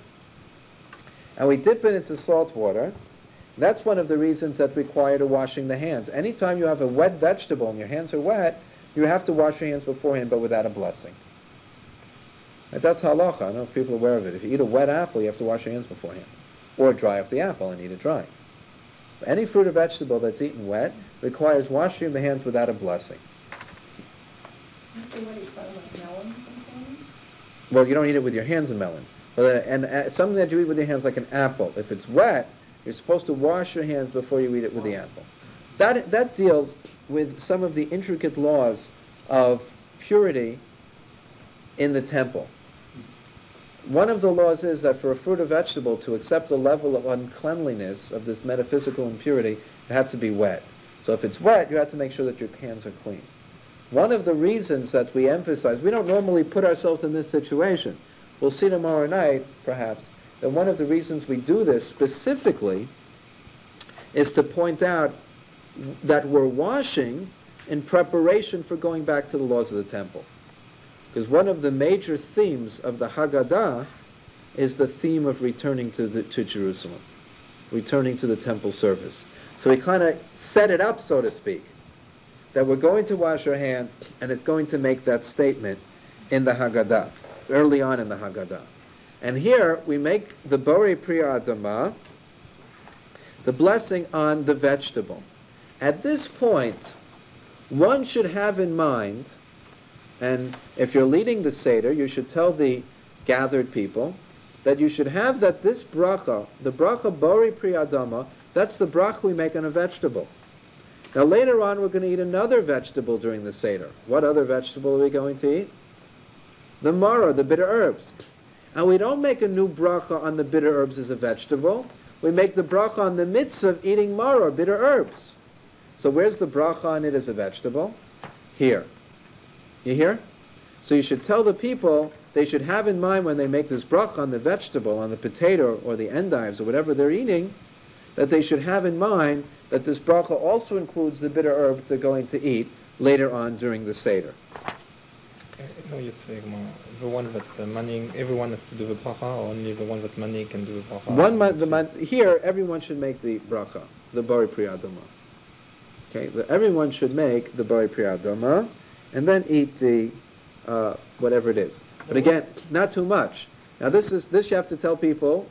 and we dip it into salt water. That's one of the reasons that require to washing the hands. Anytime you have a wet vegetable and your hands are wet, you have to wash your hands beforehand, but without a blessing. And that's halachah. I don't know if people are aware of it. If you eat a wet apple, you have to wash your hands beforehand. Or dry off the apple and eat it dry. Any fruit or vegetable that's eaten wet requires washing of the hands without a blessing. So what do you call it, melon sometimes? Well, you don't eat it with your hands, a melon. But something that you eat with your hands, like an apple, if it's wet, You're supposed to wash your hands before you eat it with the apple. That deals with some of the intricate laws of purity in the temple. One of the laws is that for a fruit or vegetable to accept a level of uncleanliness, of this metaphysical impurity, it have to be wet. So if it's wet, you have to make sure that your hands are clean. One of the reasons that we emphasize, we don't normally put ourselves in this situation. We'll see tomorrow night, perhaps, that one of the reasons we do this specifically is to point out that we're washing in preparation for going back to the laws of the temple. Because one of the major themes of the Haggadah is the theme of returning to Jerusalem, returning to the temple service. So we kind of set it up, so to speak, that we're going to wash our hands, and it's going to make that statement in the Haggadah, early on in the Haggadah. And here we make the Borei Pri Adama, the blessing on the vegetable. At this point, one should have in mind, and if you're leading the Seder, you should tell the gathered people that you should have that this bracha, the bracha Borei Pri Adama, that's the bracha we make on a vegetable. Now later on we're going to eat another vegetable during the Seder. What other vegetable are we going to eat? The maror, the bitter herbs. And we don't make a new bracha on the bitter herbs as a vegetable. We make the bracha on the mitzvah of eating maror, bitter herbs. So where's the bracha on it as a vegetable? Here. You hear? So you should tell the people, they should have in mind when they make this bracha on the vegetable, on the potato or the endives or whatever they're eating, that they should have in mind that this bracha also includes the bitter herb they're going to eat later on during the Seder. No, you'd say the one that money, everyone has to do the bracha, or only the one that money can do the bracha? Here, everyone should make the bracha, the Borei Pri Adama. Okay, everyone should make the Borei Pri Adama, and then eat the whatever it is. But again, not too much. Now this you have to tell people.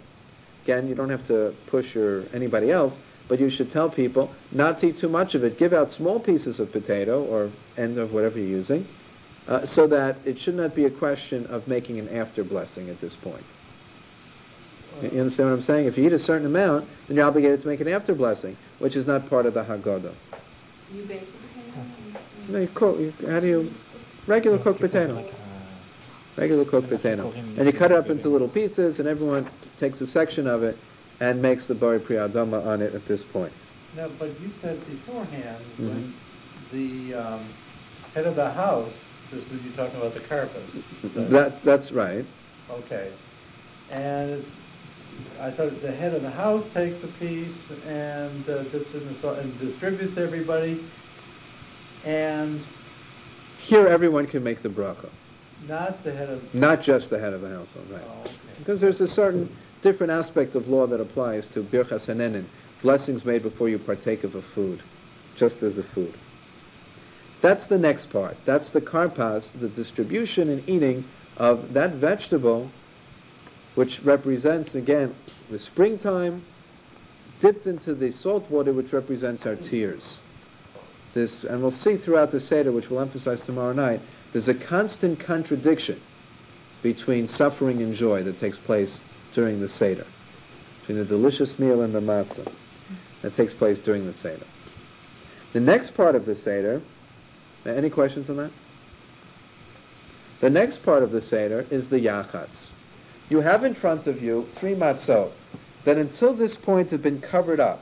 Again, you don't have to push anybody else, but you should tell people not to eat too much of it. Give out small pieces of potato or end of whatever you're using, so that it should not be a question of making an after blessing at this point. You understand what I'm saying? If you eat a certain amount, then you're obligated to make an after blessing, which is not part of the Haggadah. You bake the potato? No, you cook. How do you? Regular cooked potato. Regular cooked potato. And you cut it up into little pieces, and everyone takes a section of it and makes the Borei Pri Adama on it at this point. No, but you said beforehand, when the head of the house, this is, you're talking about the carpets. That's right. Okay. And I thought the head of the house takes a piece and dips in the salt and distributes to everybody. And here everyone can make the bracha. Not the head of... Not just the head of the household, right. Oh, okay. Because there's a certain different aspect of law that applies to birchas hanenin, blessings made before you partake of a food, just as a food. That's the next part. That's the karpas, the distribution and eating of that vegetable, which represents, again, the springtime, dipped into the salt water, which represents our tears. And we'll see throughout the Seder, which we'll emphasize tomorrow night, there's a constant contradiction between suffering and joy that takes place during the Seder, between the delicious meal and the matzah that takes place during the Seder. The next part of the Seder, any questions on that? The next part of the Seder is the yachatz. You have in front of you 3 matzot that until this point have been covered up.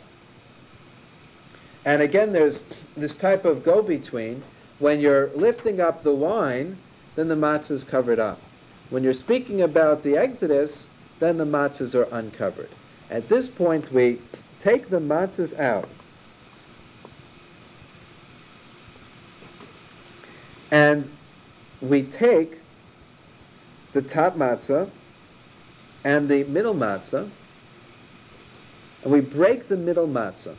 And again, there's this type of go-between. When you're lifting up the wine, then the matzah is covered up. When you're speaking about the Exodus, then the matzahs are uncovered. At this point, we take the matzahs out. And we take the top matzah and the middle matzah, and we break the middle matzah.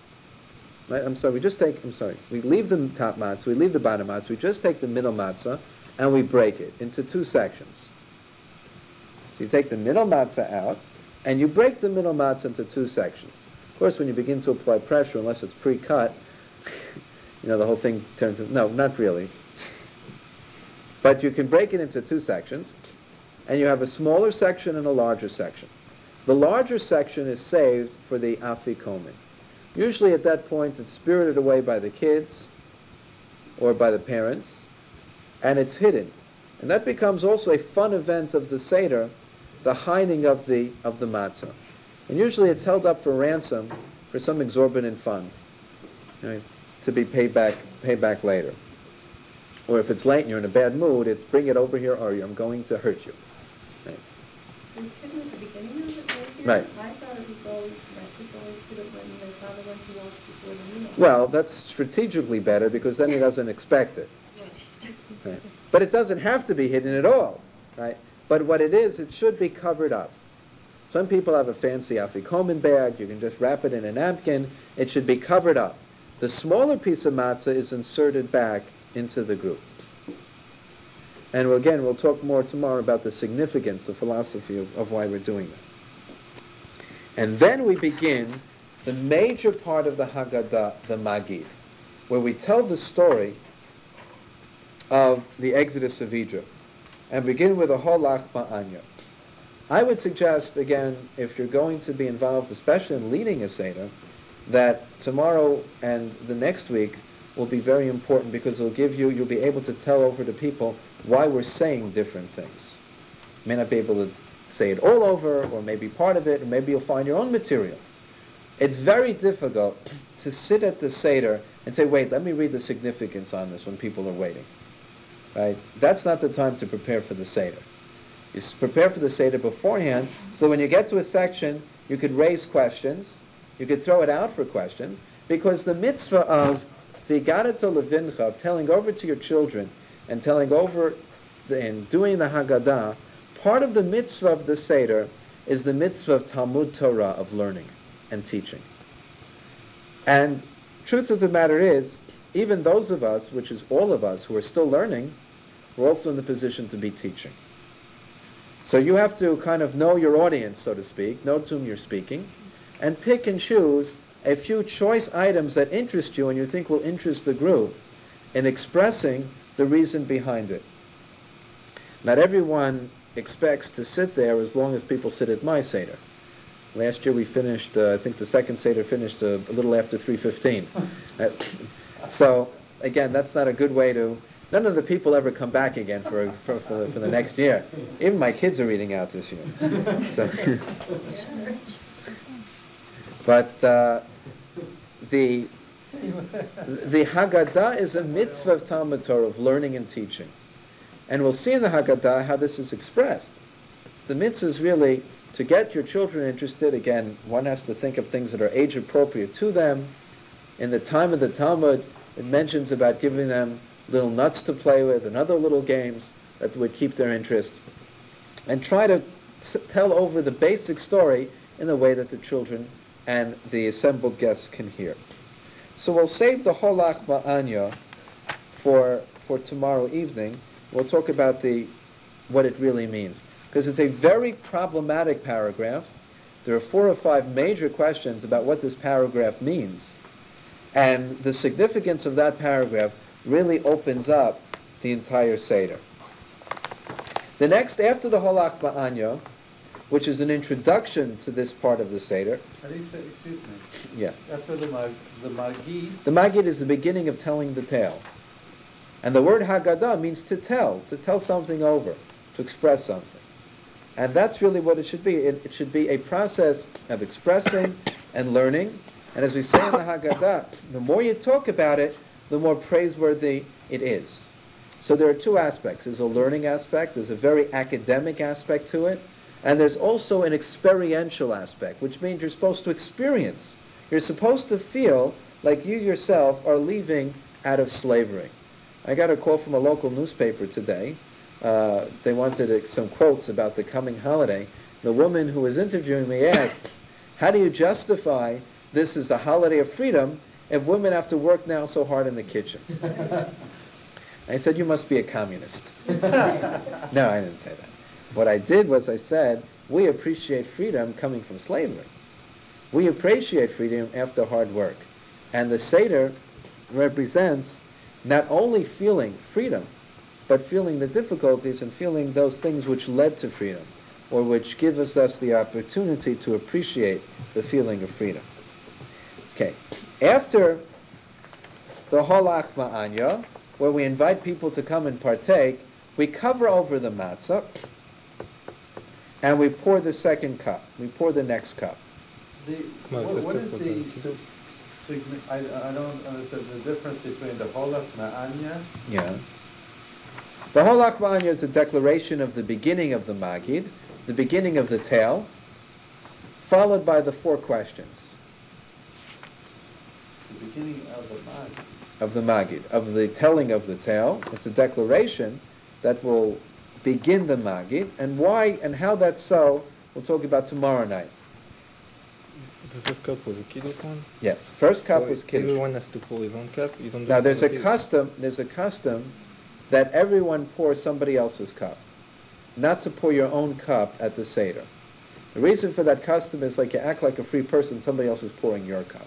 Right? We leave the top matzah, we leave the bottom matzah, we just take the middle matzah, and we break it into 2 sections. So you take the middle matzah out, and you break the middle matzah into 2 sections. Of course, when you begin to apply pressure, unless it's pre-cut, the whole thing turns into... No, not really. But you can break it into 2 sections, and you have a smaller section and a larger section. The larger section is saved for the afikomen. Usually at that point it's spirited away by the kids or by the parents, and it's hidden. And that becomes also a fun event of the Seder, the hiding of the matzah. And usually it's held up for ransom for some exorbitant fund, right, to be paid back later. Or if it's late and you're in a bad mood, it's bring it over here or I'm going to hurt you. Right. It's hidden at the beginning of it right here? Right. I thought it was always hidden when the father went to wash before the meal. Well, that's strategically better because then he doesn't expect it. Right. But it doesn't have to be hidden at all, right? But what it is, it should be covered up. Some people have a fancy afikomen bag. You can just wrap it in a napkin. It should be covered up. The smaller piece of matzah is inserted back into the group. And we'll talk more tomorrow about the significance, the philosophy of why we're doing that. And then we begin the major part of the Haggadah, the Magid, where we tell the story of the Exodus of Egypt, and begin with a Halachah Ma'anya. I would suggest, again, if you're going to be involved, especially in leading a Seder, that tomorrow and the next week will be very important because you'll be able to tell over to people why we're saying different things. You may not be able to say it all over, or maybe part of it, or maybe you'll find your own material. It's very difficult to sit at the Seder and say, wait, let me read the significance on this when people are waiting. Right? That's not the time to prepare for the Seder. You prepare for the Seder beforehand, so when you get to a section, you could raise questions, you could throw it out for questions, because the mitzvah of v'gadato levincha, of telling over to your children, and telling over and doing the Haggadah, part of the mitzvah of the Seder is the mitzvah of Talmud Torah, of learning and teaching. And truth of the matter is, even those of us, which is all of us, who are still learning, we're also in the position to be teaching. So you have to kind of know your audience, so to speak, know to whom you're speaking, and pick and choose a few choice items that interest you and you think will interest the group in expressing the reason behind it. Not everyone expects to sit there as long as people sit at my Seder. Last year we finished, I think the second Seder finished a little after 3:15. So, again, that's not a good way to... None of the people ever come back again for the next year. Even my kids are reading out this year. So, but the Haggadah is a mitzvah of Talmud Torah, of learning and teaching. And we'll see in the Haggadah how this is expressed. The mitzvah is really to get your children interested. Again, one has to think of things that are age appropriate to them. In the time of the Talmud, it mentions about giving them little nuts to play with and other little games that would keep their interest. And try to tell over the basic story in a way that the children and the assembled guests can hear. So we'll save the Halachah Ma'anya for tomorrow evening. We'll talk about what it really means. Because it's a very problematic paragraph. There are 4 or 5 major questions about what this paragraph means. And the significance of that paragraph really opens up the entire Seder. The next, after the Halachah Ma'anya, which is an introduction to this part of the Seder. How do you say, excuse me? Yeah. After the Magid. The Magid is the beginning of telling the tale. And the word Haggadah means to tell something over, to express something. And that's really what it should be. It should be a process of expressing and learning. And as we say in the Haggadah, the more you talk about it, the more praiseworthy it is. So there are 2 aspects. There's a learning aspect, there's a very academic aspect to it, and there's also an experiential aspect, which means you're supposed to experience. You're supposed to feel like you yourself are leaving out of slavery. I got a call from a local newspaper today. They wanted some quotes about the coming holiday. The woman who was interviewing me asked, how do you justify this is a holiday of freedom if women have to work now so hard in the kitchen? I said, you must be a communist. No, I didn't say that. What I did was I said, we appreciate freedom coming from slavery. We appreciate freedom after hard work. And the Seder represents not only feeling freedom, but feeling the difficulties and feeling those things which led to freedom. or which give us the opportunity to appreciate the feeling of freedom. Okay, after the Halachah Ma'anya, where we invite people to come and partake, we cover over the matzah, and we pour the second cup. We pour the next cup. What is I don't understand the difference between the Halachah Ma'anya. Yeah. The Halachah Ma'anya is a declaration of the beginning of the Magid, the beginning of the tale, followed by the 4 questions. The beginning of the Magid. Of the Magid, of the telling of the tale. It's a declaration that will begin the Magid, and why and how that's so, we'll talk about tomorrow night. The first cup was a Kiddush one? Yes, first cup So was Kiddush. Everyone has to pour his own cup? You don't do Now it there's for a Kiddush? custom that everyone pours somebody else's cup, not to pour your own cup at the Seder. The reason for that custom is like you act like a free person, somebody else is pouring your cup.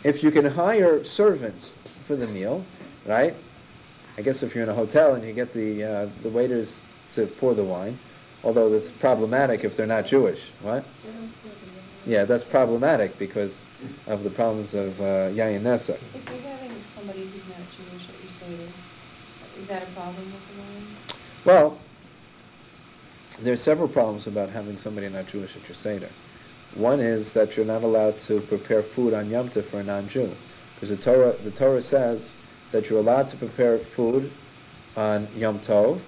If you can hire servants for the meal, right? I guess if you're in a hotel and you get the waiters to pour the wine, although that's problematic if they're not Jewish. What? Yeah, that's problematic because of the problems of Yayin Nessa. If you're having somebody who's not Jewish at your Seder, is that a problem with the wine? Well, there's several problems about having somebody not Jewish at your Seder. One is that you're not allowed to prepare food on Yom Tov for a non-Jew, because the Torah says that you're allowed to prepare food on Yom Tov,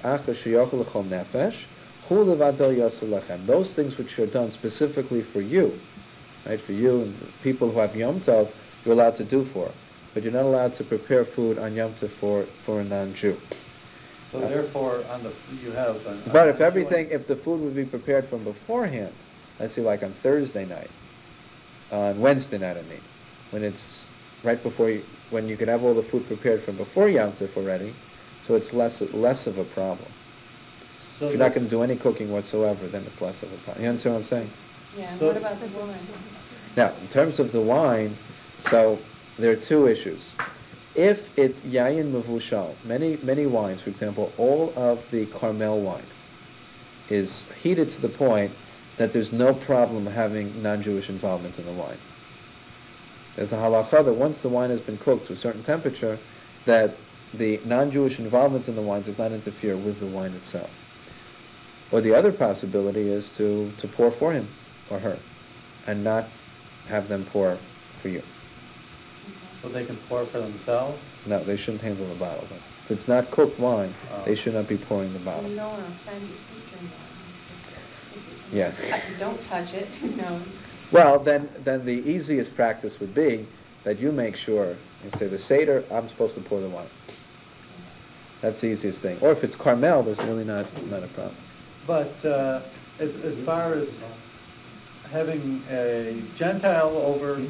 those things which are done specifically for you, right? For you and the people who have Yom Tov, you're allowed to do for, but you're not allowed to prepare food on Yom Tov for a non-Jew. So therefore, you have. But if the food would be prepared from beforehand, let's say like on Thursday night, on Wednesday night, when it's right before when you can have all the food prepared from before Yom Tov already, so it's less of a problem. So if you're not going to do any cooking whatsoever, then it's less of a problem. You understand what I'm saying? Yeah, and So- what about the woman? Now, in terms of the wine, so there are 2 issues. If it's yayin mevushal, many wines, for example, all of the Carmel wine is heated to the point that there's no problem having non-Jewish involvement in the wine. There's a halachah that once the wine has been cooked to a certain temperature, that the non-Jewish involvement in the wine does not interfere with the wine itself. Or the other possibility is to pour for him or her, and not have them pour for you. So they can pour for themselves? No, they shouldn't handle the bottle. If it's not cooked wine, they should not be pouring the Well, bottle. you don't want to offend your sister-in-law. Yeah. Don't touch it, no. Well, then the easiest practice would be that you make sure and say the Seder, I'm supposed to pour the wine. That's the easiest thing. Or if it's Carmel, there's really not a problem. But as far as having a Gentile over,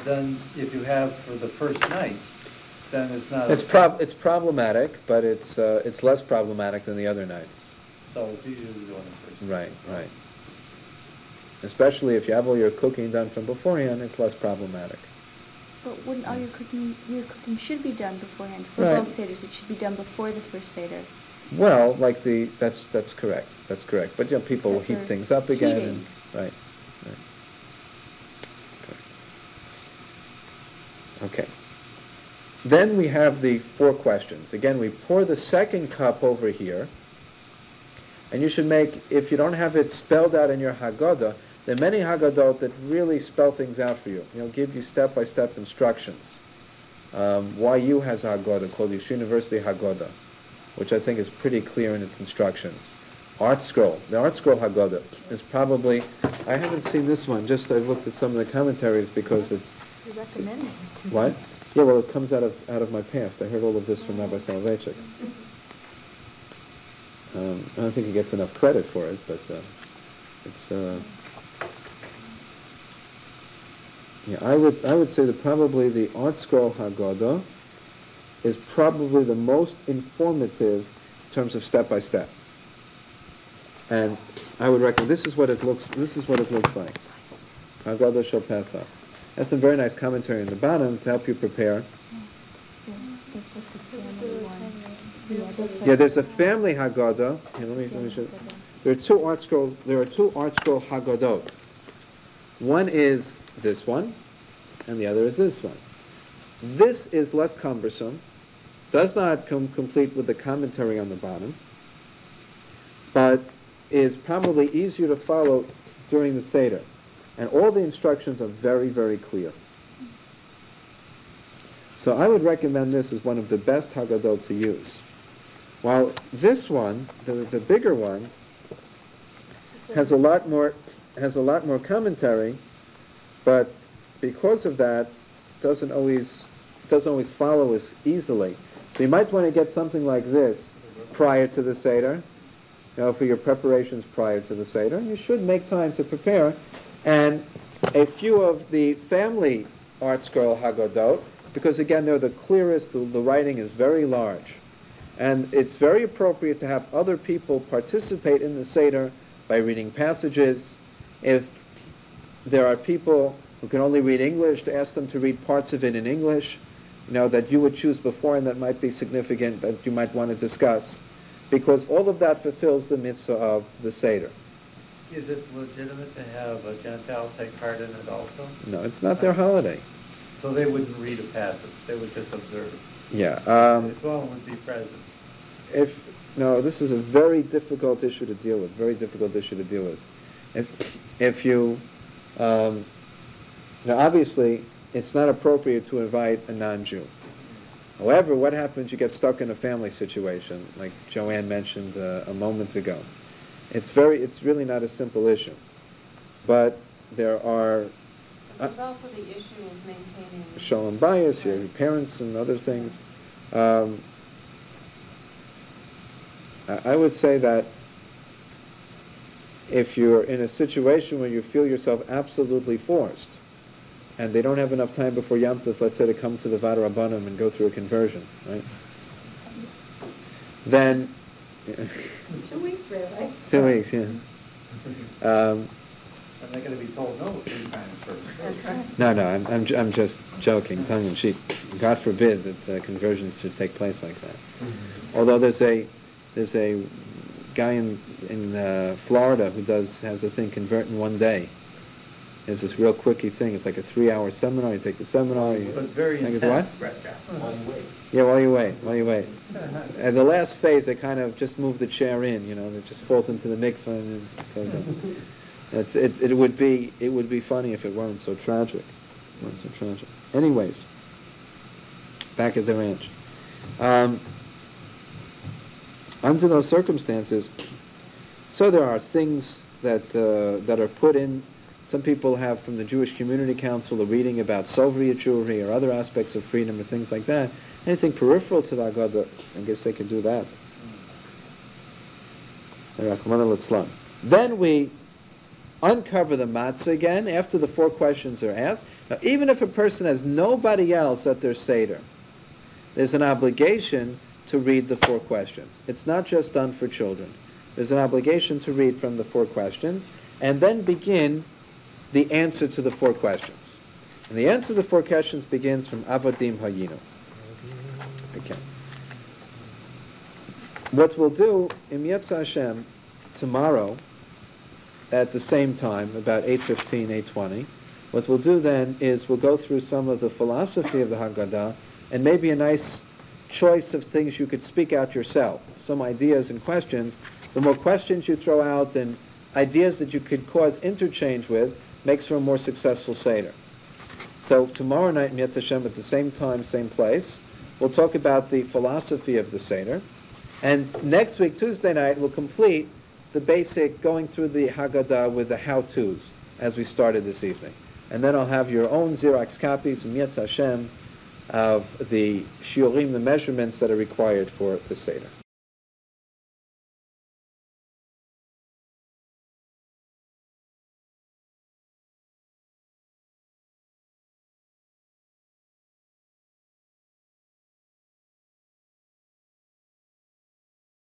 then if you have for the first night, then it's not. It's problematic, but it's less problematic than the other nights. So it's easier to do on the first. Right. Especially if you have all your cooking done from beforehand, it's less problematic. But wouldn't all your cooking should be done beforehand for Right. both Seders? It should be done before the first Seder. Well, that's correct. That's correct. But people will Except heat for things up again. heating. Right. That's correct. Okay. Then we have the 4 questions. Again, we pour the second cup over here. And you should make, if you don't have it spelled out in your Haggadah, there are many Haggadot that really spell things out for you. Give you step-by-step instructions. YU has a Haggadah called Yeshiva University Haggadah, which I think is pretty clear in its instructions. Art Scroll. The Art Scroll Haggadah is probably, I haven't seen this one, just I've looked at some of the commentaries because it's... You recommended it to me. What? Yeah, well, it comes out of my past. I heard all of this from Rabbi Soloveitchik. I don't think he gets enough credit for it, but it's... I would say that probably the Art Scroll Haggadah is probably the most informative in terms of step by step. And I would recommend this is what it looks like. Haggadah Shel Pesach. That's some very nice commentary in the bottom to help you prepare. That's like the family one. Yeah, that's like Yeah, there's a family Haggadah. Here, let me show. There are two art scrolls. There are two art scroll Haggadot. One is this one, and the other is this one. This is less cumbersome, does not come complete with the commentary on the bottom, but is probably easier to follow during the Seder. And all the instructions are very, very clear. So I would recommend this as one of the best Haggadot to use. While this one, the bigger one, has a lot more commentary, but because of that, doesn't always follow as easily. So you might want to get something like this prior to the Seder, for your preparations prior to the Seder. You should make time to prepare, and a few of the family art scroll Haggadot, because again they're the clearest. The writing is very large, and it's very appropriate to have other people participate in the Seder by reading passages. If there are people who can only read English, to ask them to read parts of it in English, that you would choose before and that might be significant, that you might want to discuss, because all of that fulfills the mitzvah of the Seder. Is it legitimate to have a Gentile take part in it also? No, it's not their holiday. So they wouldn't read a passage, they would just observe. Yeah. Islam would be present. This is a very difficult issue to deal with. If you, obviously, it's not appropriate to invite a non-Jew. However, what happens? You get stuck in a family situation, like Joanne mentioned a moment ago. It's really not a simple issue, but there are. There's also the issue of maintaining Shalom bias, your parents and other things. I would say that if you're in a situation where you feel yourself absolutely forced, and they don't have enough time before Yom Tov, let's say, to come to the Vada Rabbanim and go through a conversion, right? Then 2 weeks, Rabbi. 2 weeks, yeah. And they're going to be told no 3 times first. That's right. No, I'm just joking, tongue in cheek. God forbid that conversions should take place like that. Although there's a guy in Florida who has a thing, convert in 1 day. It's this real quickie thing. It's like a 3-hour seminar. You take the seminar. But very what? intense. Yeah, while you wait. And the last phase, they kind of just move the chair in. It just falls into the mikveh and it goes up. It would be funny if it weren't so tragic. Anyways, back at the ranch. Under those circumstances, so there are things that are put in. Some people have, from the Jewish Community Council, a reading about Soviet Jewry or other aspects of freedom or things like that. Anything peripheral to the Haggadah, I guess they can do that. Then we uncover the matzah again after the 4 questions are asked. Now, even if a person has nobody else at their Seder, there's an obligation to read the 4 questions. It's not just done for children. There's an obligation to read from the 4 questions and then begin the answer to the 4 questions. And the answer to the 4 questions begins from Avadim Hayinu. Okay. What we'll do, Im Yetz Hashem, tomorrow, at the same time, about 8:15, 8:20, what we'll do then is we'll go through some of the philosophy of the Haggadah and maybe a nice choice of things you could speak out yourself, some ideas and questions. The more questions you throw out and ideas that you could cause interchange with makes for a more successful Seder. So tomorrow night, Yetz Hashem, at the same time, same place, we'll talk about the philosophy of the Seder. And next week, Tuesday night, we'll complete the basic going through the Haggadah with the how-tos as we started this evening. And then I'll have your own Xerox copies, Yetz Hashem, of the shiurim, the measurements that are required for the Seder.